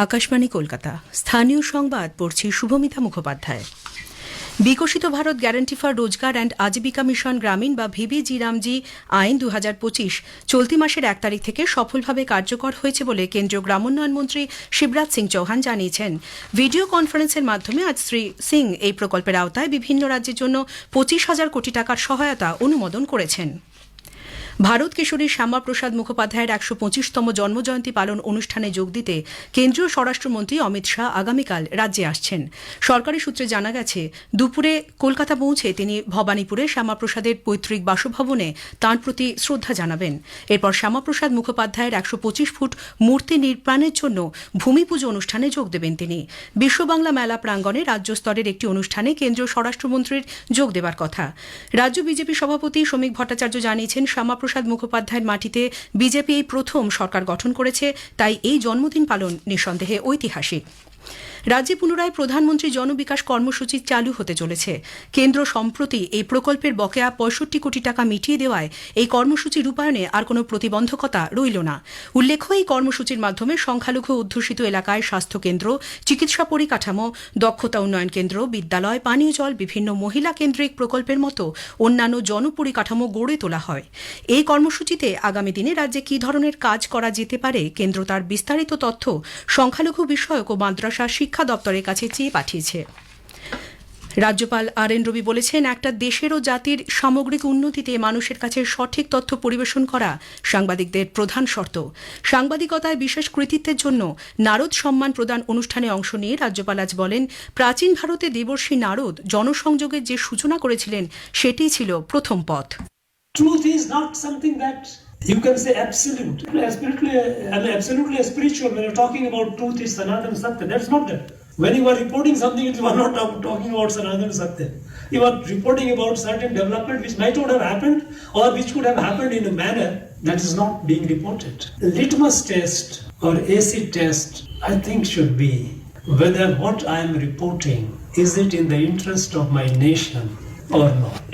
আকাশবাণী কলকাতা স্থানীয় সংবাদ পড়ছি শুভমিতা মুখোপাধ্যায়। বিকশিত ভারত গ্যারান্টি ফর রোজগার অ্যান্ড আজীবিকা মিশন গ্রামীণ বা ভিবিজি রামজি আইন 2025 চলতি মাসের 1 তারিখ থেকে সফলভাবে কার্যকর হয়েছে বলে কেন্দ্রীয় গ্রামোন্নয়ন মন্ত্রী শিবরাজ সিং চৌহান জানিয়েছেন। ভিডিও কনফারেন্সের মাধ্যমে আজ শ্রী সিং এই প্রকল্পের আওতায় বিভিন্ন রাজ্যের জন্য 25,000 কোটি টাকার সহায়তা অনুমোদন করেছেন। ভারত কিশোরী শ্যামাপ্রসাদ মুখোপাধ্যায়ের 125তম জন্মজয়ন্তী পালন অনুষ্ঠানে যোগ দিতে কেন্দ্রীয় স্বরাষ্ট্রমন্ত্রী অমিত শাহ আগামীকাল রাজ্যে আসছেন। সরকারি সূত্রে জানা গেছে, দুপুরে কলকাতা পৌঁছে তিনি ভবানীপুরে শ্যামাপ্রসাদের পৈতৃক বাসভবনে তাঁর প্রতি শ্রদ্ধা জানাবেন। এরপর শ্যামাপ্রসাদ মুখোপাধ্যায়ের 125 ফুট মূর্তি নির্মাণের জন্য ভূমিপুজো অনুষ্ঠানে যোগ দেবেন তিনি। বিশ্ব বাংলা মেলা প্রাঙ্গণে রাজ্য স্তরের একটি অনুষ্ঠানে কেন্দ্রীয় স্বরাষ্ট্রমন্ত্রীর যোগ দেবার কথা। রাজ্য বিজেপি সভাপতি শ্রমিক ভট্টাচার্য জানিয়েছেন, শ্যামাপ্রসাদ মুখোপাধ্যায়ের মাটিতে বিজেপি এই প্রথম সরকার গঠন করেছে, তাই এই জন্মদিন পালন নিঃসন্দেহে ঐতিহাসিক। রাজ্যে পুনরায় প্রধানমন্ত্রী জনবিকাশ কর্মসূচি চালু হতে চলেছে। কেন্দ্র সম্প্রতি এই প্রকল্পের বকেয়া 65 কোটি টাকা মিটিয়ে দেওয়ায় এই কর্মসূচি রূপায়ণে আর কোনো প্রতিবন্ধকতা রইল না। উল্লেখ্য, এই কর্মসূচির মাধ্যমে সংখ্যালঘু অধ্যুষিত এলাকায় স্বাস্থ্যকেন্দ্র, চিকিৎসা পরিকাঠামো, দক্ষতা উন্নয়ন কেন্দ্র, বিদ্যালয়, পানীয় জল, বিভিন্ন মহিলা কেন্দ্রিক প্রকল্পের মতো অন্যান্য জনপরিকাঠামো গড়ে তোলা হয়। এই কর্মসূচিতে আগামী দিনে রাজ্যে কী ধরনের কাজ করা যেতে পারে, কেন্দ্র তার বিস্তারিত তথ্য সংখ্যালঘু বিষয়ক ও মাদ্রাসা শিক্ষা দপ্তরের কাছে চেয়ে পাঠিয়েছে। রাজ্যপাল আর.এন. রবি বলেছেন, একটা দেশের ও জাতির সামগ্রিক উন্নতিতে মানুষের কাছে সঠিক তথ্য পরিবেশন করা সাংবাদিকদের প্রধান শর্ত। সাংবাদিকতায় বিশেষ কৃতিত্বের জন্য নারদ সম্মান প্রদান অনুষ্ঠানে অংশ নিয়ে রাজ্যপাল আজ বলেন, প্রাচীন ভারতে দেবর্ষী নারদ জনসংযোগের যে সূচনা করেছিলেন সেটিই ছিল প্রথম পথ। Truth is not something that you can say absolute. Absolutely spiritual. When you're talking about truth is Sanatana Satya. That's not that. When you are reporting something, you are not talking about Sanatana Satya. You are reporting about certain development which might not have happened or which could have happened in a manner that is not being reported. The litmus test or acid test, I think, should be whether what I am reporting, is it in the interest of my nation or not.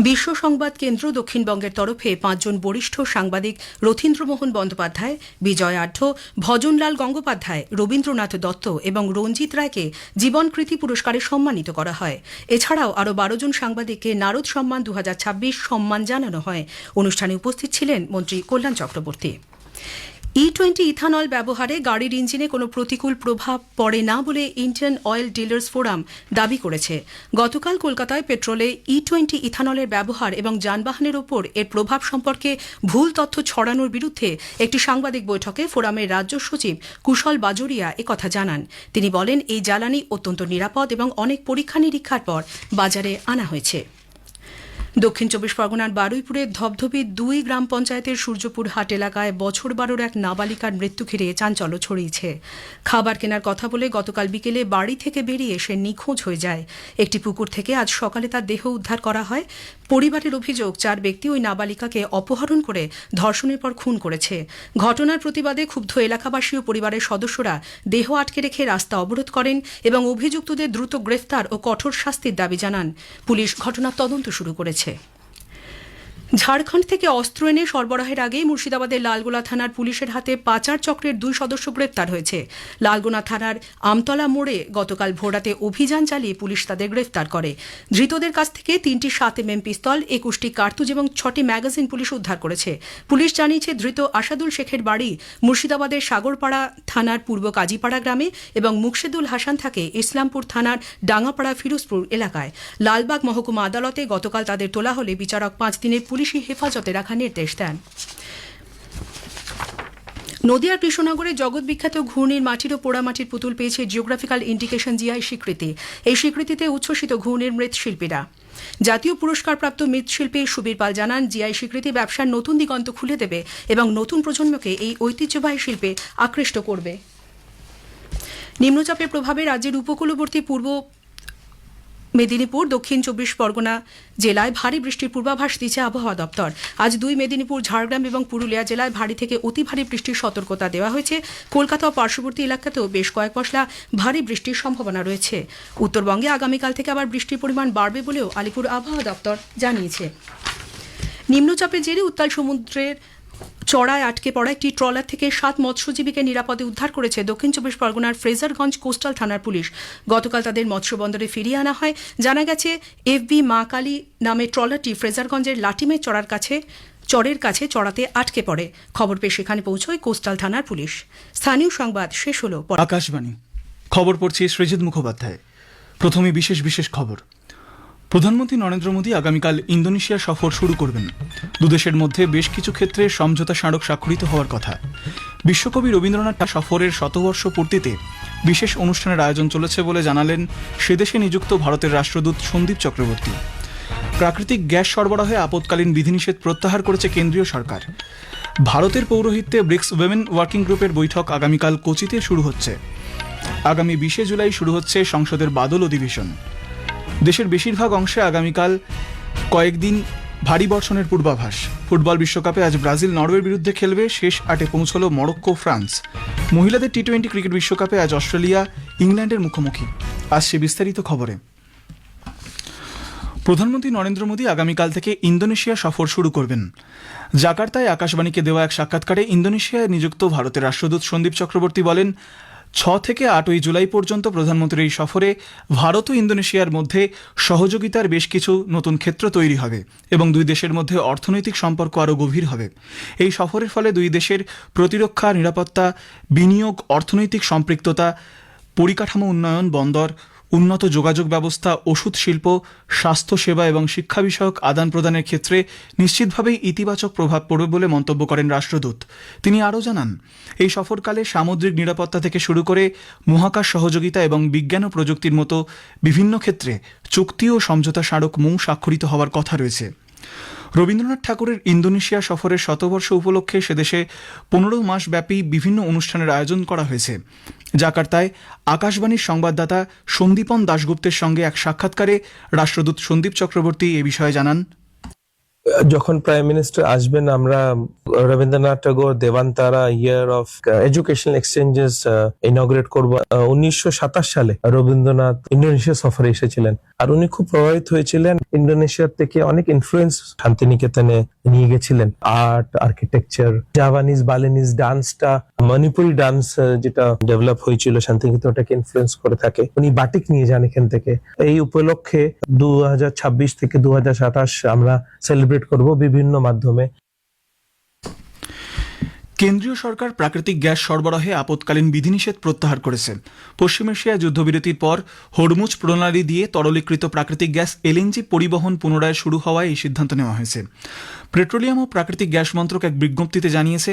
বিশ্ব সংবাদ কেন্দ্র দক্ষিণবঙ্গের তরফে 5 জন বরিষ্ঠ সাংবাদিক রথীন্দ্রমোহন বন্দ্যোপাধ্যায়, বিজয় আঢ্য, ভজনলাল গঙ্গোপাধ্যায়, রবীন্দ্রনাথ দত্ত এবং রঞ্জিত রায়কে জীবনকৃতি পুরস্কারে সম্মানিত করা হয়। এছাড়াও আরও 12 জন সাংবাদিককে নারদ সম্মান 2026 সম্মান জানানো হয়। অনুষ্ঠানে উপস্থিত ছিলেন মন্ত্রী কল্যাণ চক্রবর্তী। E20 ইথানল ব্যবহারে গাড়ির ইঞ্জিনে কোনো প্রতিকূল প্রভাব পড়ে না বলে ইন্ডিয়ান অয়েল ডিলার্স ফোরাম দাবি করেছে। গতকাল কলকাতায় পেট্রোলে E20 ইথানলের ব্যবহার এবং যানবাহনের ওপর এর প্রভাব সম্পর্কে ভুল তথ্য ছড়ানোর বিরুদ্ধে একটি সাংবাদিক বৈঠকে ফোরামের রাজ্য সচিব কুশল বাজোরিয়া একথা জানান। তিনি বলেন, এই জ্বালানি অত্যন্ত নিরাপদ এবং অনেক পরীক্ষা নিরীক্ষার পর বাজারে আনা হয়েছে। দক্ষিণ 24 পরগনার বারুইপুরের ধবধবি 2 গ্রাম পঞ্চায়েতের সূর্যপুর হাট এলাকায় বছর 12 এক নাবালিকার মৃত্যু ঘিরে চাঞ্চল্য ছড়িয়েছে। খাবার কেনার কথা বলে গতকাল বিকেলে বাড়ি থেকে বেরিয়ে সে নিখোঁজ হয়ে যায়। একটি পুকুর থেকে আজ সকালে তার দেহ উদ্ধার করা হয়। পরিবারের অভিযোগ, 4 ব্যক্তি ওই নাবালিকাকে অপহরণ করে ধর্ষণের পর খুন করেছে। ঘটনার প্রতিবাদে ক্ষুব্ধ এলাকাবাসী ও পরিবারের সদস্যরা দেহ আটকে রেখে রাস্তা অবরোধ করেন এবং অভিযুক্তদের দ্রুত গ্রেফতার ও কঠোর শাস্তির দাবি জানান। পুলিশ ঘটনার তদন্ত শুরু করেছে। ঝাড়খণ্ড থেকে অস্ত্র এনে সরবরাহের আগেই মুর্শিদাবাদের লালগোলা থানার পুলিশের হাতে পাচার চক্রের 2 সদস্য গ্রেপ্তার হয়েছে। লালগোলা থানার আমতলা মোড়ে গতকাল ভোররাতে অভিযান চালিয়ে পুলিশ তাদের গ্রেপ্তার করে। ধৃতদের কাছ থেকে 3টি 7mm পিস্তল, 21টি কার্তুজ এবং 6টি ম্যাগাজিন পুলিশ উদ্ধার করেছে। পুলিশ জানিয়েছে, ধৃত আসাদুল শেখের বাড়ি মুর্শিদাবাদের সাগরপাড়া থানার পূর্ব কাজীপাড়া গ্রামে এবং মুকশেদুল হাসান থাকে ইসলামপুর থানার ডাঙ্গাপাড়া ফিরোজপুর এলাকায়। লালবাগ মহকুমা আদালতে গতকাল তাদের তোলা হলে বিচারক 5 দিনের পুলিশি হেফাজতে রাখার নির্দেশ দেন। নদিয়ার কৃষ্ণনগরে জগৎ বিখ্যাত ঘূর্ণির মাটির ও পোড়ামাটির পুতুল পেয়েছে জিওগ্রাফিক্যাল ইন্ডিকেশন জিআই স্বীকৃতি। এই স্বীকৃতিতে উচ্ছ্বসিত ঘূর্ণির মৃৎশিল্পীরা। জাতীয় পুরস্কারপ্রাপ্ত মৃৎশিল্পী সুবীর পাল জানান, জিআই স্বীকৃতি ব্যবসার নতুন দিগন্ত খুলে দেবে এবং নতুন প্রজন্মকে এই ঐতিহ্যবাহী শিল্পে আকৃষ্ট করবে। নিম্নচাপের প্রভাবে রাজ্যের উপকূলবর্তী পূর্ব মেদিনীপুর, দক্ষিণ 24 পরগনা জেলায় ভারী বৃষ্টির পূর্বাভাস দিয়েছে আবহাওয়া দপ্তর। আজ 2 মেদিনীপুর, ঝাড়গ্রাম এবং পুরুলিয়া জেলায় ভারী থেকে অতি ভারী বৃষ্টির সতর্কতা দেওয়া হয়েছে। কলকাতা ও পার্শ্ববর্তী এলাকাতেও বেশ কয়েক পশলা ভারী বৃষ্টির সম্ভাবনা রয়েছে। উত্তরবঙ্গে আগামীকাল থেকে আবার বৃষ্টির পরিমাণ বাড়বে বলেও আলিপুর আবহাওয়া দপ্তর জানিয়েছে। নিম্নচাপের জেরে উত্তাল সমুদ্রের চড়ায় আটকে পড়া একটি ট্রলার থেকে 7 মৎস্যজীবীকে নিরাপদে উদ্ধার করেছে দক্ষিণ চব্বিশ পরগনার ফ্রেজারগঞ্জ কোস্টাল থানার পুলিশ। গতকাল তাদের মৎস্যবন্দরে ফিরিয়ে আনা হয়। জানা গেছে এফবি মা কালী নামে ট্রলারটি ফ্রেজারগঞ্জের লাটিমে চরের কাছে চড়াতে আটকে পড়ে। খবর পেয়ে সেখানে পৌঁছয় কোস্টাল থানার পুলিশ। স্থানীয় সংবাদ শেষ হল। আকাশবাণী খবর পড়ছি সৃজিত মুখোপাধ্যায়। প্রথমে বিশেষ খবর। প্রধানমন্ত্রী নরেন্দ্র মোদী আগামীকাল ইন্দোনেশিয়া সফর শুরু করবেন। দুদেশের মধ্যে বেশ কিছু ক্ষেত্রে সমঝোতা স্মারক স্বাক্ষরিত হওয়ার কথা। বিশ্বকবি রবীন্দ্রনাথ সফরের শতবর্ষ পূর্তিতে বিশেষ অনুষ্ঠানের আয়োজন চলেছে বলে জানালেন সেদেশে নিযুক্ত ভারতের রাষ্ট্রদূত সন্দীপ চক্রবর্তী। প্রাকৃতিক গ্যাস সরবরাহে আপৎকালীন বিধিনিষেধ প্রত্যাহার করেছে কেন্দ্রীয় সরকার। ভারতের পৌরোহিত্যে ব্রিক্স উইমেন ওয়ার্কিং গ্রুপের বৈঠক আগামীকাল কোচিতে শুরু হচ্ছে। আগামী 20 জুলাই শুরু হচ্ছে সংসদের বাদল অধিবেশন। দেশের বেশিরভাগ অংশে আগামীকাল কয়েকদিন ভারী বর্ষণের পূর্বাভাস। ফুটবল বিশ্বকাপে আজ ব্রাজিল নরওয়ের বিরুদ্ধে খেলবে। শেষ 8-এ পৌঁছল মরক্কো ফ্রান্স। মহিলাদের টি-20 ক্রিকেট বিশ্বকাপে আজ অস্ট্রেলিয়া ইংল্যান্ডের মুখোমুখি। আসছে বিস্তারিত খবরে। প্রধানমন্ত্রী নরেন্দ্র মোদী আগামীকাল থেকে ইন্দোনেশিয়া সফর শুরু করবেন। জাকার্তায় আকাশবাণীকে দেওয়া এক সাক্ষাৎকারে ইন্দোনেশিয়ায় নিযুক্ত ভারতের রাষ্ট্রদূত সন্দীপ চক্রবর্তী বলেন, 6 থেকে 8 জুলাই পর্যন্ত প্রধানমন্ত্রীর এই সফরে ভারত ও ইন্দোনেশিয়ার মধ্যে সহযোগিতার বেশ কিছু নতুন ক্ষেত্র তৈরি হবে এবং দুই দেশের মধ্যে অর্থনৈতিক সম্পর্ক আরও গভীর হবে। এই সফরের ফলে দুই দেশের প্রতিরক্ষা, নিরাপত্তা, বিনিয়োগ, অর্থনৈতিক সম্পৃক্ততা, পরিকাঠামো উন্নয়ন, বন্দর, উন্নত যোগাযোগ ব্যবস্থা, ওষুধ শিল্প, স্বাস্থ্যসেবা এবং শিক্ষা বিষয়ক আদান প্রদানের ক্ষেত্রে নিশ্চিতভাবেই ইতিবাচক প্রভাব পড়বে বলে মন্তব্য করেন রাষ্ট্রদূত। তিনি আরও জানান, এই সফরকালে সামুদ্রিক নিরাপত্তা থেকে শুরু করে মহাকাশ সহযোগিতা এবং বিজ্ঞান ও প্রযুক্তির মতো বিভিন্ন ক্ষেত্রে চুক্তি ও সমঝোতা স্মারক স্বাক্ষরিত হওয়ার কথা রয়েছে। রবীন্দ্রনাথ ঠাকুরের ইন্দোনেশিয়া সফরের শতবর্ষ উপলক্ষে সেদেশে 15 মাস ব্যাপী বিভিন্ন অনুষ্ঠানের আয়োজন করা হয়েছে। জাকার্তায় আকাশবাণীর সংবাদদাতা সন্দীপন দাশগুপ্তের সঙ্গে এক সাক্ষাৎকারে রাষ্ট্রদূত সন্দীপ চক্রবর্তী এ বিষয়ে জানান, যখন প্রাইম মিনিস্টার আসবেন আমরা রবীন্দ্রনাথ ঠাকুর দেবান্তারা ইয়ার অফ এডুকেশনাল এক্সচেঞ্জেস ইনগ্রেট করব। 1927 সালে রবীন্দ্রনাথ ইন্দোনেশিয়া সফরে এসেছিলেন আর উনি খুব প্রভাবিত হয়েছিলেন। ইন্দোনেশিয়ার থেকে অনেক ইনফ্লুয়েন্স শান্তিনিকেতনে নিয়ে গেছিলেন। আর্ট, আর্কিটেকচার, জাপানিজ, বালিনিজ ডান্সটা, মণিপুরি ডান্স যেটা ডেভেলপ হয়েছিল শান্তিনিকেতন, ওটাকে ইনফ্লুয়েন্স করে থাকে। উনি বাটিক নিয়ে যান এখান থেকে। এই উপলক্ষে 2026 থেকে 2027 আমরা সেলিব্রেট করব বিভিন্ন মাধ্যমে। কেন্দ্রীয় সরকার প্রাকৃতিক গ্যাস সরবরাহে আপৎকালীন বিধিনিষেধ প্রত্যাহার করেছে। পশ্চিম এশিয়ায় যুদ্ধবিরতির পর হরমুজ প্রণালী দিয়ে তরলীকৃত প্রাকৃতিক গ্যাস এলএনজি পরিবহন পুনরায় শুরু হওয়ায় এই সিদ্ধান্ত নেওয়া হয়েছে। পেট্রোলিয়াম ও প্রাকৃতিক গ্যাস মন্ত্রক এক বিজ্ঞপ্তিতে জানিয়েছে,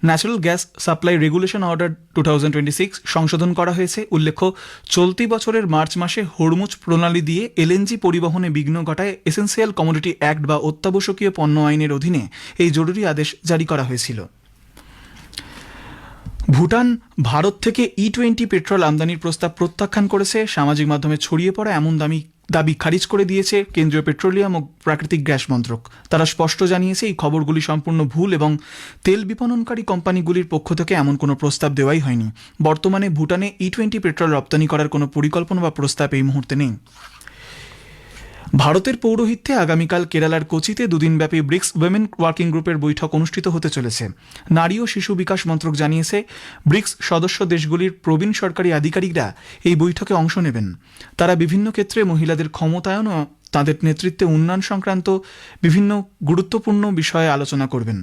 natural gas supply regulation order 2026 সংশোধন করা হয়েছে। উল্লেখ্য, চলতি বছরের মার্চ মাসে হরমুজ প্রণালী দিয়ে এলএনজি পরিবহনে বিঘ্ন ঘটায় এসেন্সিয়াল কমোডিটি অ্যাক্ট বা অত্যাবশ্যকীয় পণ্য আইনের অধীনে এই জরুরি আদেশ জারি করা হয়েছিল। ভুটান ভারত থেকে E20 পেট্রোল আমদানির প্রস্তাব প্রত্যাখ্যান করেছে। সামাজিক মাধ্যমে ছড়িয়ে পড়া এমন দাবি খারিজ করে দিয়েছে কেন্দ্রীয় পেট্রোলিয়াম ও প্রাকৃতিক গ্যাস মন্ত্রক। তারা স্পষ্ট জানিয়েছে, এই খবরগুলি সম্পূর্ণ ভুল এবং তেল বিপণনকারী কোম্পানিগুলির পক্ষ থেকে এমন কোনো প্রস্তাব দেওয়াই হয়নি। বর্তমানে ভুটানে E20 পেট্রোল রপ্তানি করার কোনো পরিকল্পনা বা প্রস্তাব এই মুহূর্তে নেই। ভারতের পৌরোহিত্যে আগামীকাল কেরালার কোচিতে দুদিনব্যাপী ব্রিক্স উইমেন ওয়ার্কিং গ্রুপের বৈঠক অনুষ্ঠিত হতে চলেছে। নারী ও শিশু বিকাশ মন্ত্রক জানিয়েছে, ব্রিক্স সদস্য দেশগুলির প্রবীণ সরকারি আধিকারিকরা এই বৈঠকে অংশ নেবেন। তারা বিভিন্ন ক্ষেত্রে মহিলাদের ক্ষমতায়ন ও তাদের নেতৃত্বে উন্নয়ন সংক্রান্ত বিভিন্ন গুরুত্বপূর্ণ বিষয়ে আলোচনা করবেন।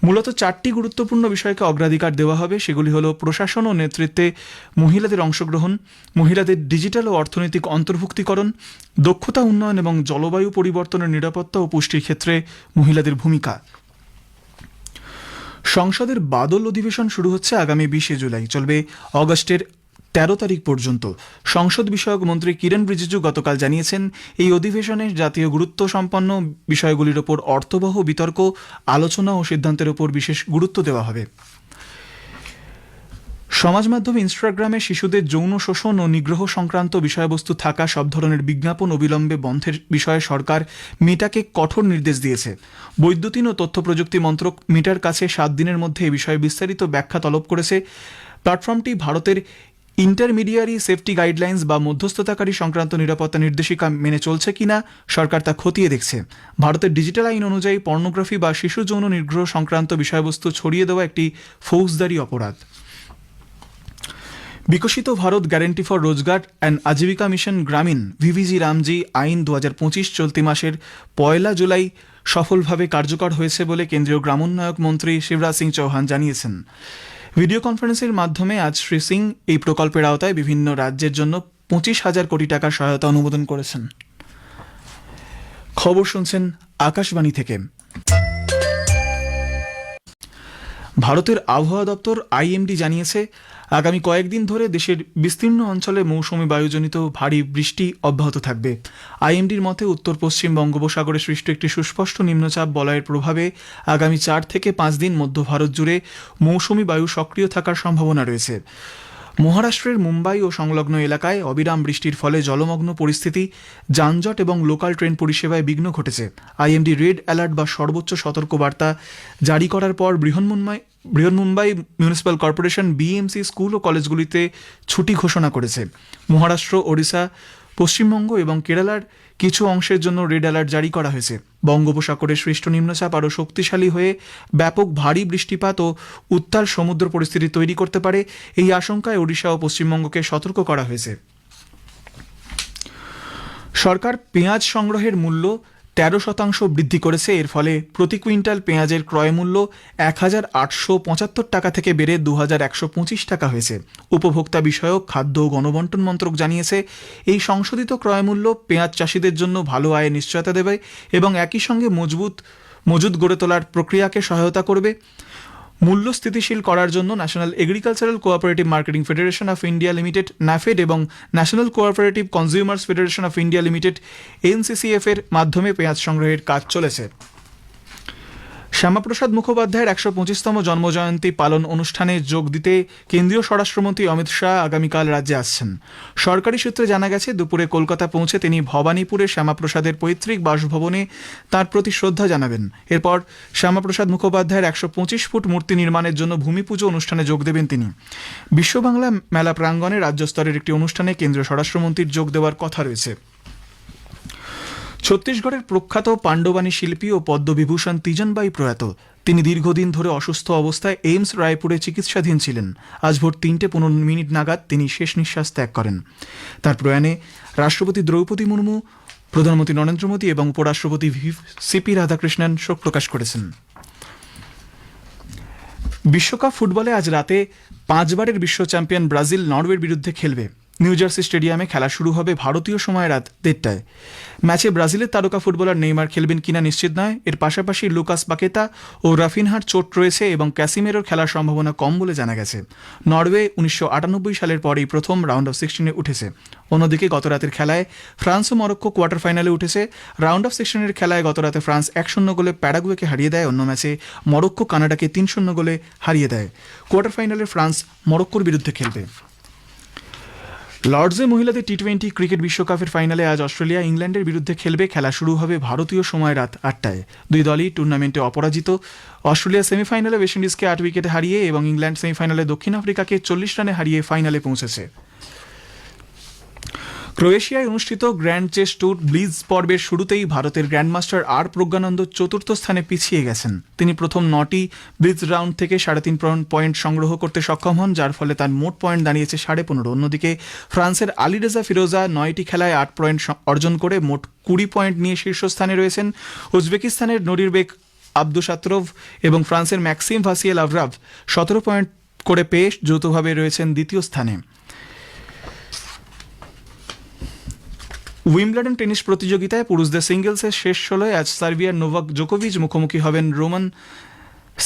মূলত 4টি গুরুত্বপূর্ণ বিষয়কে অগ্রাধিকার দেওয়া হবে। সেগুলি হল প্রশাসন ও নেতৃত্বে মহিলাদের অংশগ্রহণ, মহিলাদের ডিজিটাল ও অর্থনৈতিক অন্তর্ভুক্তিকরণ, দক্ষতা উন্নয়ন এবং জলবায়ু পরিবর্তনের নিরাপত্তা ও পুষ্টির ক্ষেত্রে মহিলাদের ভূমিকা। সংসদের বাদল অধিবেশন শুরু হচ্ছে আগামী 20 জুলাই, চলবে অগস্টের 13 তারিখ পর্যন্ত। সংসদ বিষয়ক মন্ত্রী কিরণ রিজিজু গতকাল জানিয়েছেন, এই অধিবেশনে জাতীয় গুরুত্ব সম্পন্ন বিষয়গুলির ওপর অর্থবহ বিতর্ক, আলোচনা ও সিদ্ধান্তের ওপর বিশেষ গুরুত্ব দেওয়া হবে। সমাজ মাধ্যম ইনস্টাগ্রামে শিশুদের যৌন শোষণ ও নিগ্রহ সংক্রান্ত বিষয়বস্তু থাকা সব ধরনের বিজ্ঞাপন অবিলম্বে বন্ধের বিষয়ে সরকার মেটাকে কঠোর নির্দেশ দিয়েছে। বৈদ্যুতিন ও তথ্য প্রযুক্তি মন্ত্রক মেটার কাছে 7 দিনের মধ্যে এ বিষয়ে বিস্তারিত ব্যাখ্যা তলব করেছে। প্ল্যাটফর্মটি ভারতের ইন্টারমিডিয়ারি সেফটি গাইডলাইন্স বা মধ্যস্থতাকারী সংক্রান্ত নিরাপত্তা নির্দেশিকা মেনে চলছে কিনা সরকার তা খতিয়ে দেখছে। ভারতের ডিজিটাল আইন অনুযায়ী পর্নোগ্রাফি বা শিশু যৌন নিগ্রহ সংক্রান্ত বিষয়বস্তু ছড়িয়ে দেওয়া একটি ফৌজদারি অপরাধ। বিকশিত ভারত গ্যারেন্টি ফর রোজগার অ্যান্ড আজীবিকা মিশন গ্রামীণ ভিভিজি রামজি আইন 2025 চলতি মাসের 1 জুলাই সফলভাবে কার্যকর হয়েছে বলে কেন্দ্রীয় গ্রামোন্নয়ন মন্ত্রী শিবরাজ সিং চৌহান জানিয়েছেন। ভিডিও কনফারেন্সের মাধ্যমে আজ শ্রী সিং এই প্রকল্পের আওতায় বিভিন্ন রাজ্যের জন্য 25,000 কোটি টাকার সহায়তা অনুমোদন করেছেন। খবর শুনছেন আকাশবাণী থেকে। ভারতের আবহাওয়া দপ্তর আইএমডি জানিয়েছে আগামী কয়েকদিন ধরে দেশের বিস্তীর্ণ অঞ্চলে মৌসুমী বায়ুজনিত ভারী বৃষ্টি অব্যাহত থাকবে। আইএমডির মতে উত্তর পশ্চিম বঙ্গোপসাগরে সৃষ্ট একটি সুস্পষ্ট নিম্নচাপ বলয়ের প্রভাবে আগামী 4 থেকে 5 দিন মধ্য ভারত জুড়ে মৌসুমী বায়ু সক্রিয় থাকার সম্ভাবনা রয়েছে। মহারাষ্ট্রের মুম্বাই ও সংলগ্ন এলাকায় অবিরাম বৃষ্টির ফলে জলমগ্ন পরিস্থিতি, যানজট এবং লোকাল ট্রেন পরিষেবায় বিঘ্ন ঘটেছে। আইএমডি রেড অ্যালার্ট বা সর্বোচ্চ সতর্কবার্তা জারি করার পর Brihanmumbai municipal corporation BMC school ও কলেজগুলিতে ছুটি ঘোষণা করেছে। মহারাষ্ট্র, ওড়িশা, পশ্চিমবঙ্গ এবং কেরালার কিছু অংশের জন্য রেড অ্যালার্ট জারি করা হয়েছে। বঙ্গোপসাগরে সৃষ্ট নিম্নচাপ আরও শক্তিশালী হয়ে ব্যাপক ভারী বৃষ্টিপাত ও উত্তাল সমুদ্র পরিস্থিতি তৈরি করতে পারে, এই আশঙ্কায় ওড়িশা ও পশ্চিমবঙ্গকে সতর্ক করা হয়েছে। সরকার পেঁয়াজ সংগ্রহের মূল্য 13% বৃদ্ধি করেছে। এর ফলে প্রতি কুইন্টাল পেঁয়াজের ক্রয় মূল্য 1,875 টাকা থেকে বেড়ে 2,125 টাকা হয়েছে। উপভোক্তা বিষয়ক, খাদ্য ও গণবন্টন মন্ত্রক জানিয়েছে এই সংশোধিত ক্রয় মূল্য পেঁয়াজ চাষিদের জন্য ভালো আয়ের নিশ্চয়তা দেবে এবং একই সঙ্গে মজুদ গড়ে তোলার প্রক্রিয়াকে সহায়তা করবে। মূল্য স্থিতিশীল করার জন্য national agricultural cooperative marketing federation of India limited NAFED এবং national cooperative consumers federation of India limited NCCF এর মাধ্যমে পেঁয়াজ সংগ্রহের কাজ চলেছে। শ্যামাপ্রসাদ মুখোপাধ্যায়ের 125তম জন্মজয়ন্তী পালন অনুষ্ঠানে যোগ দিতে কেন্দ্রীয় স্বরাষ্ট্রমন্ত্রী অমিত শাহ আগামীকাল রাজ্যে আসছেন। সরকারি সূত্রে জানা গেছে দুপুরে কলকাতা পৌঁছে তিনি ভবানীপুরে শ্যামাপ্রসাদের পৈতৃক বাসভবনে তাঁর প্রতি শ্রদ্ধা জানাবেন। এরপর শ্যামাপ্রসাদ মুখোপাধ্যায়ের 125 ফুট মূর্তি নির্মাণের জন্য ভূমি পুজো অনুষ্ঠানে যোগ দেবেন তিনি। বিশ্ববাংলা মেলা প্রাঙ্গণে রাজ্য স্তরের একটি অনুষ্ঠানে কেন্দ্রীয় স্বরাষ্ট্রমন্ত্রীর যোগ দেওয়ার কথা রয়েছে। ছত্তিশগড়ের প্রখ্যাত পাণ্ডবানী শিল্পী ও পদ্মবিভূষণ তিজনবাই প্রয়াত। তিনি দীর্ঘদিন ধরে অসুস্থ অবস্থায় এইমস রায়পুরে চিকিৎসাধীন ছিলেন। আজ ভোর 3:15 নাগাদ তিনি শেষ নিঃশ্বাস ত্যাগ করেন। তার প্রয়াণে রাষ্ট্রপতি দ্রৌপদী মুর্মু, প্রধানমন্ত্রী নরেন্দ্র মোদী এবং উপরাষ্ট্রপতি সিপি রাধাকৃষ্ণন শোক প্রকাশ করেছেন। বিশ্বকাপ ফুটবলে আজ রাতে 5 বারের বিশ্ব চ্যাম্পিয়ন ব্রাজিল নরওয়ের বিরুদ্ধে খেলবে। নিউ জার্সি স্টেডিয়ামে খেলা শুরু হবে ভারতীয় সময় রাত 1:30টায়। ম্যাচে ব্রাজিলের তারকা ফুটবলার নেইমার খেলবেন কিনা নিশ্চিত নয়। এর পাশাপাশি লুকাস পাকেতা ও রাফিনহার চোট রয়েছে এবং ক্যাসিমেরোর খেলার সম্ভাবনা কম বলে জানা গেছে। নরওয়ে 1998 সালের পরেই প্রথম রাউন্ড অফ 16-এ উঠেছে। অন্যদিকে গতরাতের খেলায় ফ্রান্স ও মরক্কো কোয়ার্টার ফাইনালে উঠেছে। রাউন্ড অফ 16-এর খেলায় গতরাতে ফ্রান্স 1-0 গোলে প্যারাগুয়েকে হারিয়ে দেয়। অন্য ম্যাচে মরক্কো কানাডাকে 3-0 গোলে হারিয়ে দেয়। কোয়ার্টার ফাইনালে ফ্রান্স মরক্কোর বিরুদ্ধে খেলবে। লর্ডসে মহিলাদের টি-20 ক্রিকেট বিশ্বকাপের ফাইনালে আজ অস্ট্রেলিয়া ইংল্যান্ডের বিরুদ্ধে খেলবে। খেলা শুরু হবে ভারতীয় সময় রাত 8টায়। দুই দলই টুর্নামেন্টে অপরাজিত। অস্ট্রেলিয়া সেমিফাইনালে ওয়েস্ট ইন্ডিজকে 8 উইকেটে হারিয়ে এবং ইংল্যান্ড সেমিফাইনালে দক্ষিণ আফ্রিকাকে 40 রানে হারিয়ে ফাইনালে পৌঁছেছে। ক্রোয়েশিয়ায় অনুষ্ঠিত গ্র্যান্ড চেস ট্যুর ব্লিজ পর্বের শুরুতেই ভারতের গ্র্যান্ডমাস্টার আর প্রজ্ঞানন্দ 4র্থ স্থানে পিছিয়ে গেছেন। তিনি প্রথম 9টি ব্লিজ রাউন্ড থেকে 3.5 পয়েন্ট সংগ্রহ করতে সক্ষম হন, যার ফলে তার মোট পয়েন্ট দাঁড়িয়েছে 15.5। অন্যদিকে ফ্রান্সের আলিরেজা ফিরোজা 9টি খেলায় 8 পয়েন্ট অর্জন করে মোট 20 পয়েন্ট নিয়ে শীর্ষস্থানে রয়েছেন। উজবেকিস্তানের নরিরবেক আবদুসাতরোভ এবং ফ্রান্সের ম্যাক্সিম ভাসিয়েল আভরাভ 17 পয়েন্ট করে পেয়ে যৌথভাবে রয়েছেন দ্বিতীয় স্থানে। উইম্বলডন টেনিস প্রতিযোগিতায় পুরুষদের সিঙ্গলসের শেষ 16-য় আজ সার্বিয়ার নোভাক জোকোভিচ মুখোমুখি হবেন রোমান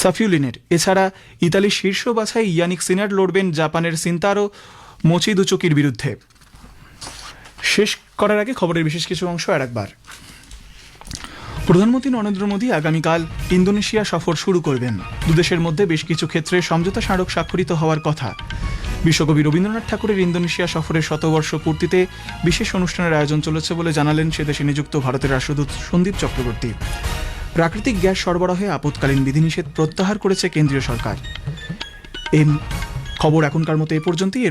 সাফিউলিনের। এছাড়া ইতালির শীর্ষ বাছাই ইয়ানিক সিনার লড়বেন জাপানের সিন্তারো মোচিদুচুকির বিরুদ্ধে। শেষ করার আগে খবরের বিশেষ কিছু অংশ আরেকবার। প্রধানমন্ত্রী নরেন্দ্র মোদী আগামীকাল ইন্দোনেশিয়া সফর শুরু করবেন। দুদেশের মধ্যে বেশ কিছু ক্ষেত্রে সমঝোতা স্মারক স্বাক্ষরিত হওয়ার কথা। বিশ্বকবি রবীন্দ্রনাথ ঠাকুরের ইন্দোনেশিয়া সফরের 100 পূর্তিতে বিশেষ অনুষ্ঠানের আয়োজন চলেছে বলে জানালেন সেদেশে নিযুক্ত ভারতের রাষ্ট্রদূত সন্দীপ চক্রবর্তী। প্রাকৃতিক গ্যাস সরবরাহে আপৎকালীন বিধিনিষেধ প্রত্যাহার করেছে কেন্দ্রীয় সরকার। এই খবর এখনকার মতো এ পর্যন্তই।